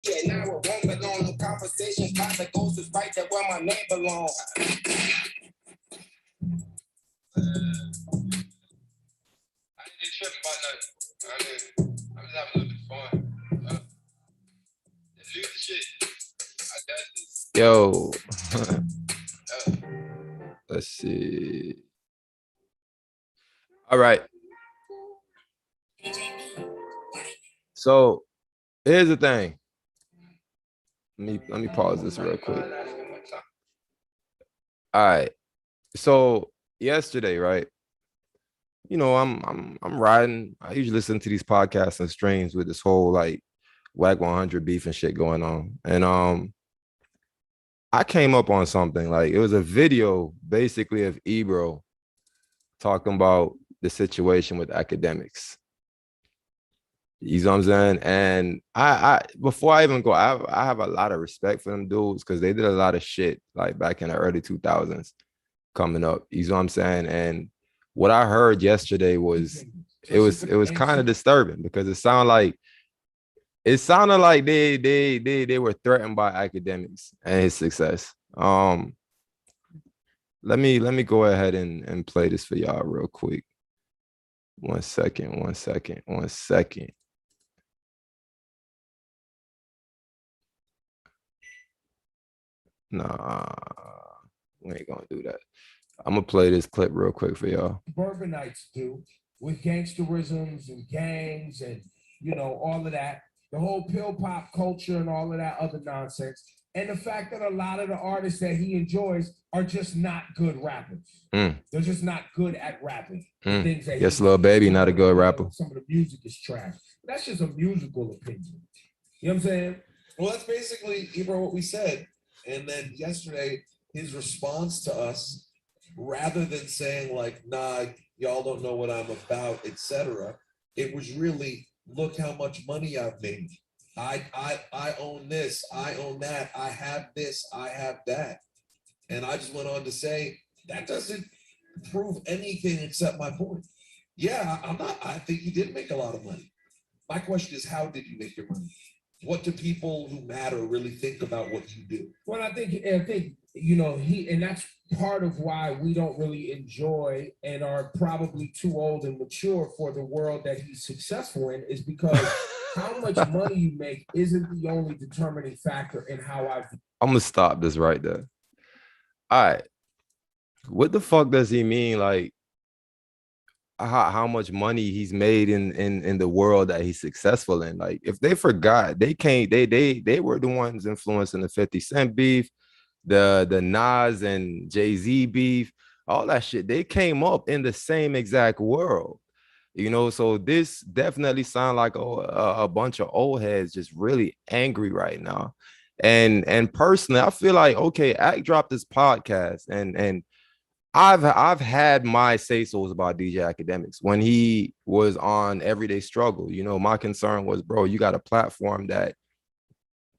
Yeah, now it won't belong. No conversation, cause it goes is right there where my name belongs. I ain't tripping about nothing. I mean, I'm just having a little bit of fun. Leave the shit. I got this. Yo. Let's see. All right. So here's the thing. Let me pause this real quick. All right. So yesterday, right? You know, I'm riding. I usually listen to these podcasts and streams with this whole like WAC 100 beef and shit going on. And I came up on something like it was a video basically of Ebro talking about the situation with academics. You know what I'm saying? And I before I even go, I have a lot of respect for them dudes because they did a lot of shit like back in the early 2000s coming up. You know what I'm saying? And what I heard yesterday was it was kind of disturbing because it sounded like they were threatened by academics and his success. Let me go ahead and play this for y'all real quick. One second. Nah, we ain't gonna do that. I'm gonna play this clip real quick for y'all. Bourbonites do with gangsterisms and gangs and all of that, the whole pill pop culture and all of that other nonsense, and the fact that a lot of the artists that he enjoys are just not good rappers. They're just not good at rapping. Things that yes, Lil Baby, not a good rapper. Some of the music is trash. That's just a musical opinion. You know what I'm saying? Well, that's basically, Ebro, what we said. And then yesterday, his response to us, rather than saying like, nah, y'all don't know what I'm about, etc., it was really, look how much money I've made. I own this, I own that, I have this, I have that. And I just went on to say, that doesn't prove anything except my point. Yeah, I think you did make a lot of money. My question is, how did you make your money? What do people who matter really think about what you do? Well, I think and that's part of why we don't really enjoy and are probably too old and mature for the world that he's successful in, is because how much money you make isn't the only determining factor in how I'm gonna stop this right there. All right, what the fuck does he mean? Like, how much money he's made in the world that he's successful in? Like, if they forgot, they were the ones influencing the 50 Cent beef, the Nas and Jay-Z beef, all that shit. They came up in the same exact world, so this definitely sounds like a bunch of old heads just really angry right now. And personally, I feel like, okay, Act dropped this podcast, and I've had my say-sos about DJ Akademiks when he was on Everyday Struggle. My concern was, bro, you got a platform that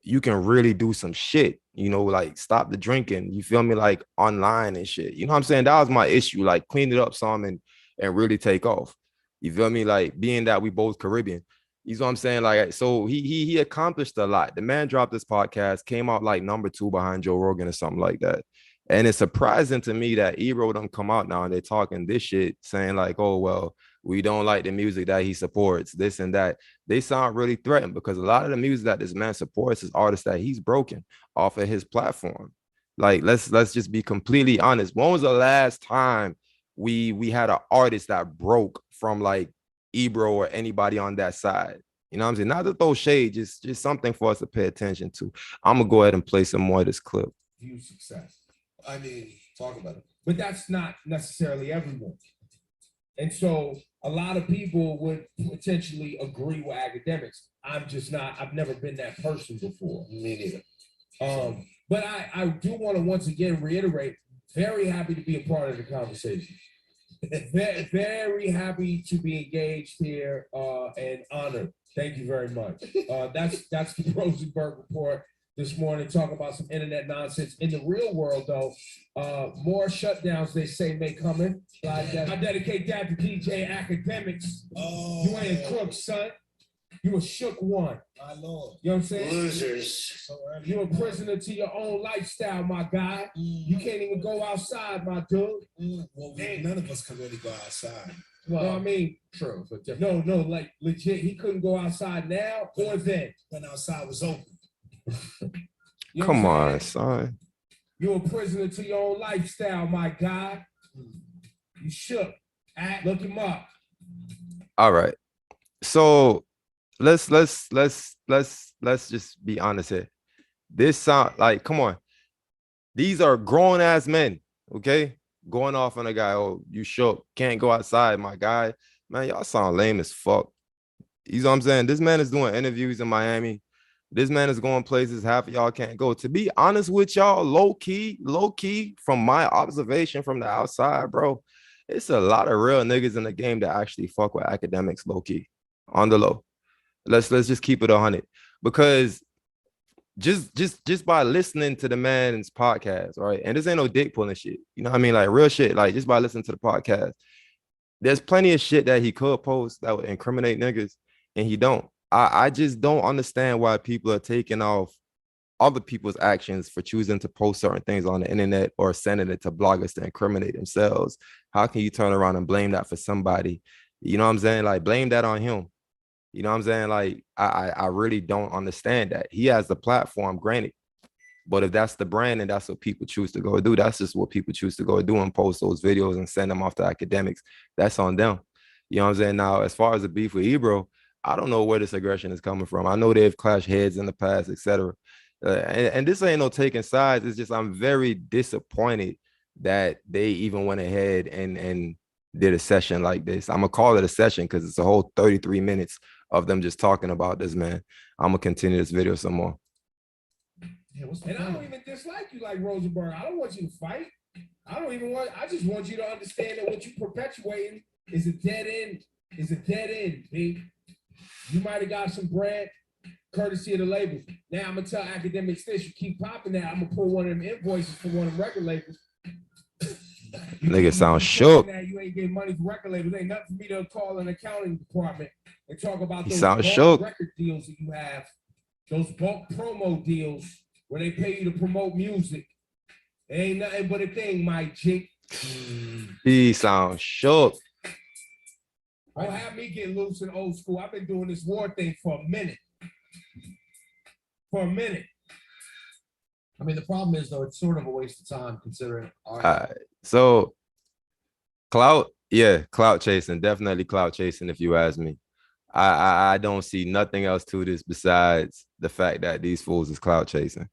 you can really do some shit, like stop the drinking, you feel me, like online and shit. You know what I'm saying? That was my issue, like clean it up some and really take off. You feel me? Like, being that we both Caribbean, you know what I'm saying? Like, so he accomplished a lot. The man dropped this podcast, came out like number 2 behind Joe Rogan or something like that. And it's surprising to me that Ebro don't come out now and they're talking this shit, saying like, oh, well, we don't like the music that he supports, this and that. They sound really threatened because a lot of the music that this man supports is artists that he's broken off of his platform. Like, let's just be completely honest. When was the last time we had an artist that broke from like Ebro or anybody on that side? You know what I'm saying? Not to throw shade, just something for us to pay attention to. I'm gonna go ahead and play some more of this clip. View success. I mean, talk about it. But that's not necessarily everyone. And so a lot of people would potentially agree with academics. I'm just not, I've never been that person before. Me neither. But I do want to once again reiterate, very happy to be a part of the conversation. very, very happy to be engaged here and honored. Thank you very much. That's the Rosenberg Report this morning, talking about some internet nonsense. In the real world, though, more shutdowns, they say, may come in. I dedicate that to DJ Akademiks. Oh. You ain't a crook, son. You a shook one. My lord. You know what I'm saying? Losers. So early. You're a prisoner to your own lifestyle, my guy. You can't even go outside, my dude. Well, none of us can really go outside. Well, you know what I mean? True. But no, like legit, he couldn't go outside now or then. When outside was open. You know Come what I'm on, saying? son. You're a prisoner to your own lifestyle, my guy. You shook. Look him up. All right. So let's just be honest here. This sound like, come on. These are grown ass men, okay? Going off on a guy, oh, you shook, can't go outside, my guy. Man, y'all sound lame as fuck. You know what I'm saying? This man is doing interviews in Miami. This man is going places half of y'all can't go. To be honest with y'all, low key, from my observation from the outside, bro, it's a lot of real niggas in the game that actually fuck with academics, low key, on the low. Let's just keep it 100, because just by listening to the man's podcast, right? And this ain't no dick pulling shit. You know what I mean? Like real shit. Like just by listening to the podcast, there's plenty of shit that he could post that would incriminate niggas, and he don't. I just don't understand why people are taking off other people's actions for choosing to post certain things on the internet or sending it to bloggers to incriminate themselves. How can you turn around and blame that for somebody? You know what I'm saying? Like blame that on him. You know what I'm saying? Like I really don't understand that. He has the platform, granted. But if that's the brand and that's what people choose to go do, that's just what people choose to go do and post those videos and send them off to academics. That's on them. You know what I'm saying? Now, as far as the beef with Ebro, I don't know where this aggression is coming from. I know they've clashed heads in the past, etc. And this ain't no taking sides. It's just I'm very disappointed that they even went ahead and did a session like this. I'm gonna call it a session because it's a whole 33 minutes of them just talking about this, man. I'm gonna continue this video some more. Yeah, and I don't even dislike you like Rosenberg. I don't want you to fight. I just want you to understand that what you perpetuating is a dead end. B. You might have got some bread courtesy of the labels. Now I'm gonna tell academics this: you keep popping that, I'm gonna pull one of them invoices for one of them record labels. Nigga sound shook. You ain't getting money for record labels. Ain't nothing for me to call an accounting department and talk about those bulk record deals that you have, those bulk promo deals where they pay you to promote music. It ain't nothing but a thing, my G. He sounds shook. Don't have me get loose in old school. I've been doing this war thing for a minute. I mean, the problem is, though, it's sort of a waste of time considering. So, clout chasing, definitely clout chasing. If you ask me, I don't see nothing else to this besides the fact that these fools is clout chasing.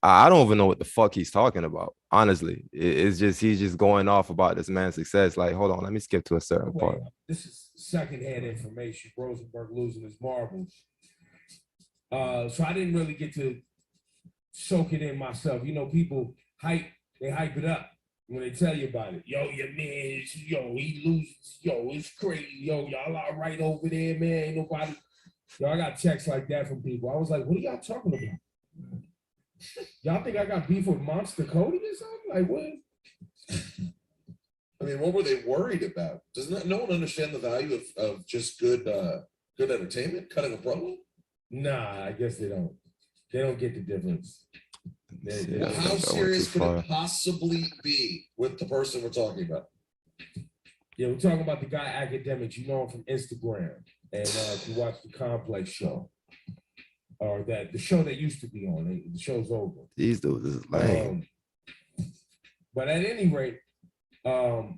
I don't even know what the fuck he's talking about. Honestly, it's just he's just going off about this man's success. Like, hold on, let me skip to a certain part. This is secondhand information. Rosenberg losing his marbles. So I didn't really get to soak it in myself. You know, people hype it up when they tell you about it. Yo, your man, he loses. Yo, it's crazy. Yo, y'all are right over there, man. Ain't nobody. Yo, I got texts like that from people. I was like, what are y'all talking about? Y'all think I got beef with Monster Cody or something? Like what? I mean, what were they worried about? Doesn't no one understand the value of just good entertainment, cutting a promo? Nah, I guess they don't. They don't get the difference. How serious could it possibly be with the person we're talking about? Yeah, we're talking about the guy Akademiks. You know him from Instagram, and if you watch the Complex show, or the show that used to be on. The show's over. These dudes is lame. But at any rate, look,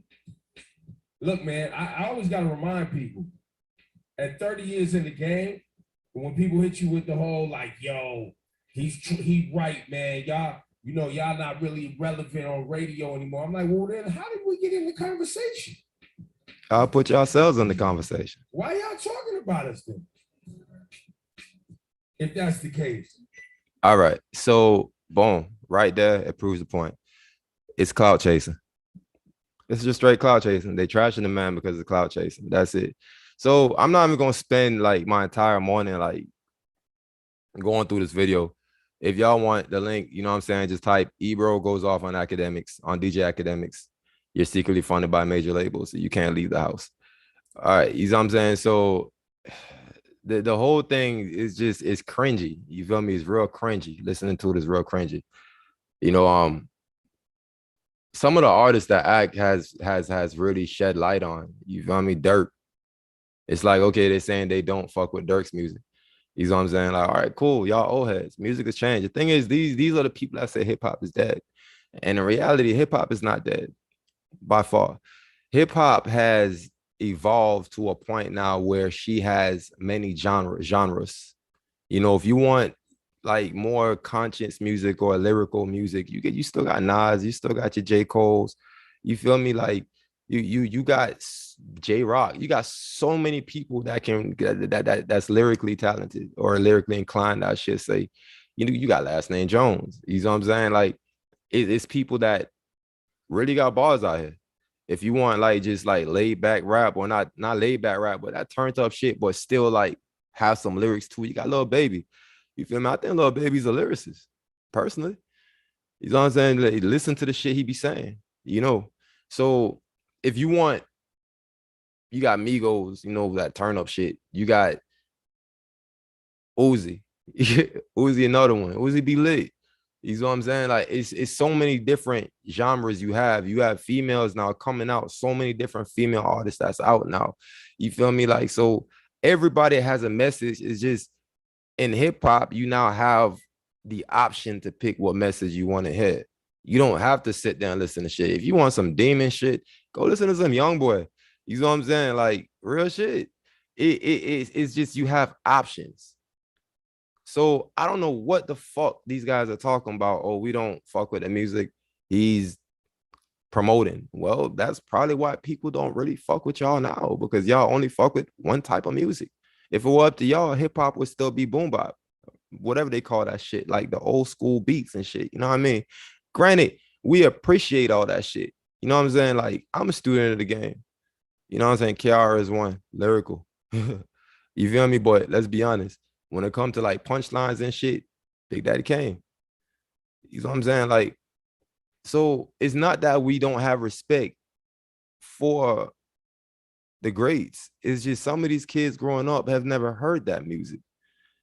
man, I always got to remind people, at 30 years in the game, when people hit you with the whole like, yo, he's right, man. Y'all not really relevant on radio anymore. I'm like, well, then how did we get in the conversation? I'll put yourselves in the conversation. Why y'all talking about us then? If that's the case. All right. So boom, right there, it proves the point. It's clout chasing. It's just straight clout chasing. They trashing the man because of clout chasing. That's it. So I'm not even gonna spend like my entire morning like going through this video. If y'all want the link, you know what I'm saying, just type Ebro goes off on Akademiks, on DJ Akademiks. You're secretly funded by major labels, so you can't leave the house. All right, you know what I'm saying? So the whole thing is just it's cringy. You feel me? It's real cringy. Listening to it is real cringy. You know, some of the artists that Act has really shed light on. You feel me? Dirk. It's like, okay, they're saying they don't fuck with Dirk's music. You know what I'm saying? Like, all right, cool. Y'all old heads. Music has changed. The thing is, these are the people that say hip hop is dead. And in reality, hip hop is not dead by far. Hip hop has evolved to a point now where she has many genres. You know, if you want like more conscious music or lyrical music, you still got Nas, you still got your J. Cole's. You feel me? Like you got J Rock. You got so many people that can that's lyrically talented or lyrically inclined, I should say. You know, you got last name Jones. You know what I'm saying? Like it's people that really got bars out here. If you want like just like laid back rap or not laid back rap, but that turned up shit, but still like have some lyrics too. You got Lil Baby. You feel me? I think Lil Baby's a lyricist, personally. You know what I'm saying? Like, listen to the shit he be saying, you know. So if you want, you got Migos, you know, that turn up shit. You got Uzi. Uzi, another one. Uzi be lit. You know what I'm saying? Like it's so many different genres you have. You have females now coming out, so many different female artists that's out now. You feel me? Like, so everybody has a message. It's just in hip hop, you now have the option to pick what message you want to hear. You don't have to sit down and listen to shit. If you want some demon shit, go listen to some young boy. You know what I'm saying? Like real shit. It's just you have options. So I don't know what the fuck these guys are talking about. Oh, we don't fuck with the music he's promoting. Well, that's probably why people don't really fuck with y'all now, because y'all only fuck with one type of music. If it were up to y'all, hip hop would still be boom bap, whatever they call that shit, like the old school beats and shit. You know what I mean? Granted, we appreciate all that shit. You know what I'm saying? Like, I'm a student of the game. You know what I'm saying? Kiara is one, lyrical. You feel me? But let's be honest. When it comes to like punchlines and shit, Big Daddy Kane. You know what I'm saying? Like, so it's not that we don't have respect for the greats. It's just some of these kids growing up have never heard that music.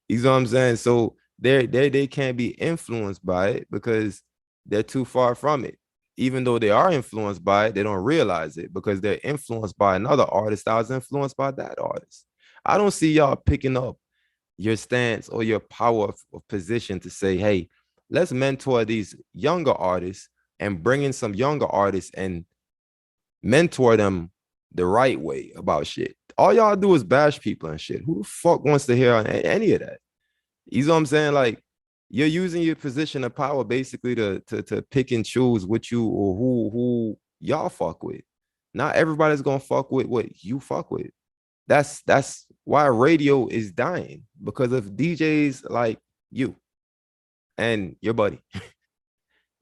You know what I'm saying? So they can't be influenced by it because they're too far from it. Even though they are influenced by it, they don't realize it because they're influenced by another artist that was influenced by that artist. I don't see y'all picking up your stance or your power of position to say, hey, let's mentor these younger artists and bring in some younger artists and mentor them the right way about shit. All y'all do is bash people and shit. Who the fuck wants to hear any of that? You know what I'm saying? Like, you're using your position of power basically to pick and choose what you or who y'all fuck with. Not everybody's gonna fuck with what you fuck with. That's why radio is dying, because of DJs like you and your buddy.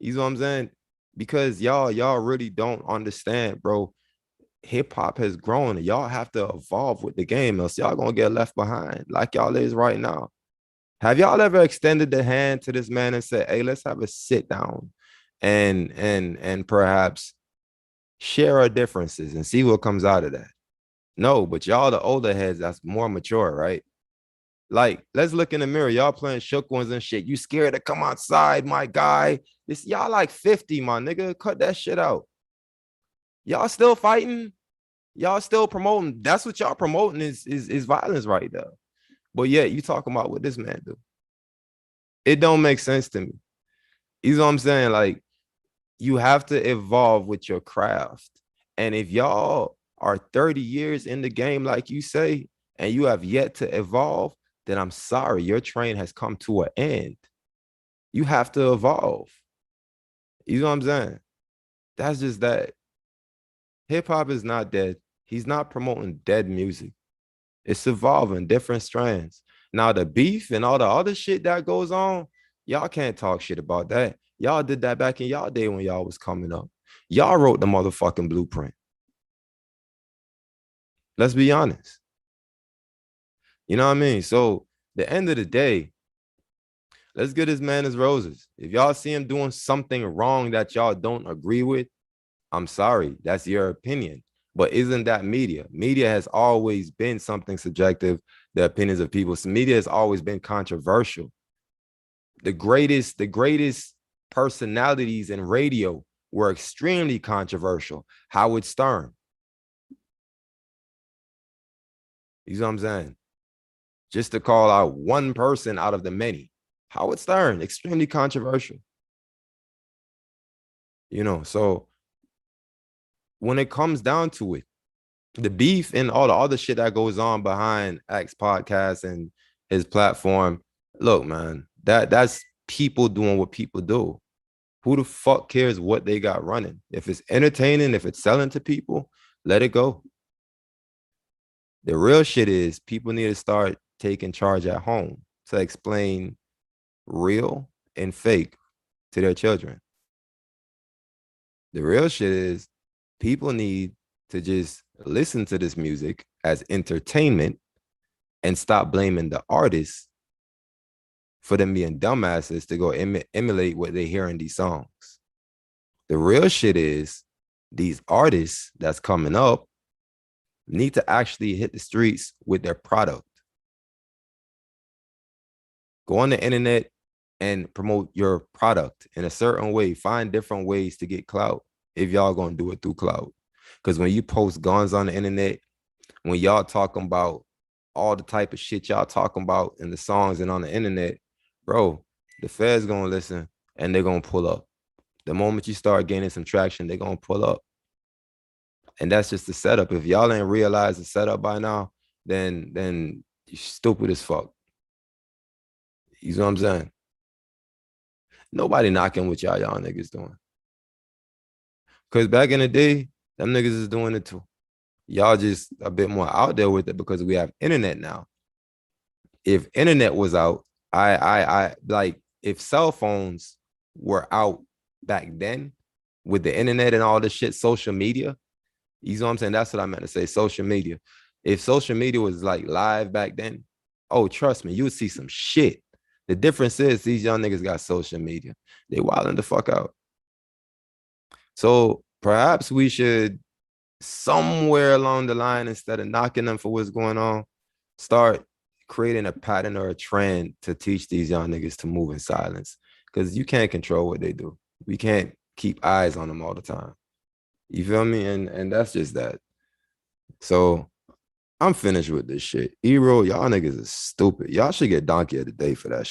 You know what I'm saying? Because y'all really don't understand, bro. Hip hop has grown. Y'all have to evolve with the game, else y'all gonna get left behind, like y'all is right now. Have y'all ever extended the hand to this man and said, "Hey, let's have a sit down and perhaps share our differences and see what comes out of that?" No, but y'all the older heads that's more mature, right? Like, let's look in the mirror. Y'all playing shook ones and shit. You scared to come outside, my guy. This y'all like 50, my nigga. Cut that shit out. Y'all still fighting. Y'all still promoting. That's what y'all promoting is violence right there. But yet you talking about what this man do. It don't make sense to me. You know what I'm saying? Like, you have to evolve with your craft. And if y'all are 30 years in the game, like you say, and you have yet to evolve, then I'm sorry, your train has come to an end. You have to evolve. You know what I'm saying? That's just that. Hip hop is not dead. He's not promoting dead music. It's evolving different strands. Now, the beef and all the other shit that goes on, y'all can't talk shit about that. Y'all did that back in y'all day when y'all was coming up. Y'all wrote the motherfucking blueprint. Let's be honest. You know what I mean? So, the end of the day, let's get this man his roses. If y'all see him doing something wrong that y'all don't agree with, I'm sorry. That's your opinion. But isn't that media? Media has always been something subjective, the opinions of people. So media has always been controversial. The greatest personalities in radio were extremely controversial. Howard Stern. You know what I'm saying? Just to call out one person out of the many. Howard Stern, extremely controversial. You know, so when it comes down to it, the beef and all the other shit that goes on behind X podcast and his platform, look, man, that's people doing what people do. Who the fuck cares what they got running? If it's entertaining, if it's selling to people, let it go. The real shit is people need to start taking charge at home to explain real and fake to their children. The real shit is people need to just listen to this music as entertainment and stop blaming the artists for them being dumbasses to go emulate what they hear in these songs. The real shit is these artists that's coming up need to actually hit the streets with their product. Go on the internet and promote your product in a certain way. Find different ways to get clout if y'all gonna do it through clout. Because when you post guns on the internet, when y'all talking about all the type of shit y'all talking about in the songs and on the internet, bro, the feds gonna listen and they're gonna pull up. The moment you start gaining some traction, they're gonna pull up. And that's just the setup. If y'all ain't realized the setup by now, then you stupid as fuck. You know what I'm saying? Nobody knocking what y'all niggas doing. Because back in the day, them niggas is doing it too. Y'all just a bit more out there with it because we have internet now. If internet was out, I like if cell phones were out back then with the internet and all this shit, social media, you know what I'm saying? That's what I meant to say, social media. If social media was like live back then, oh, trust me, you would see some shit. The difference is these young niggas got social media. They wilding the fuck out. So perhaps we should somewhere along the line, instead of knocking them for what's going on, start creating a pattern or a trend to teach these young niggas to move in silence. Because you can't control what they do. We can't keep eyes on them all the time. You feel me? And that's just that. So I'm finished with this shit. Ebro, y'all niggas is stupid. Y'all should get Donkey of the Day for that shit.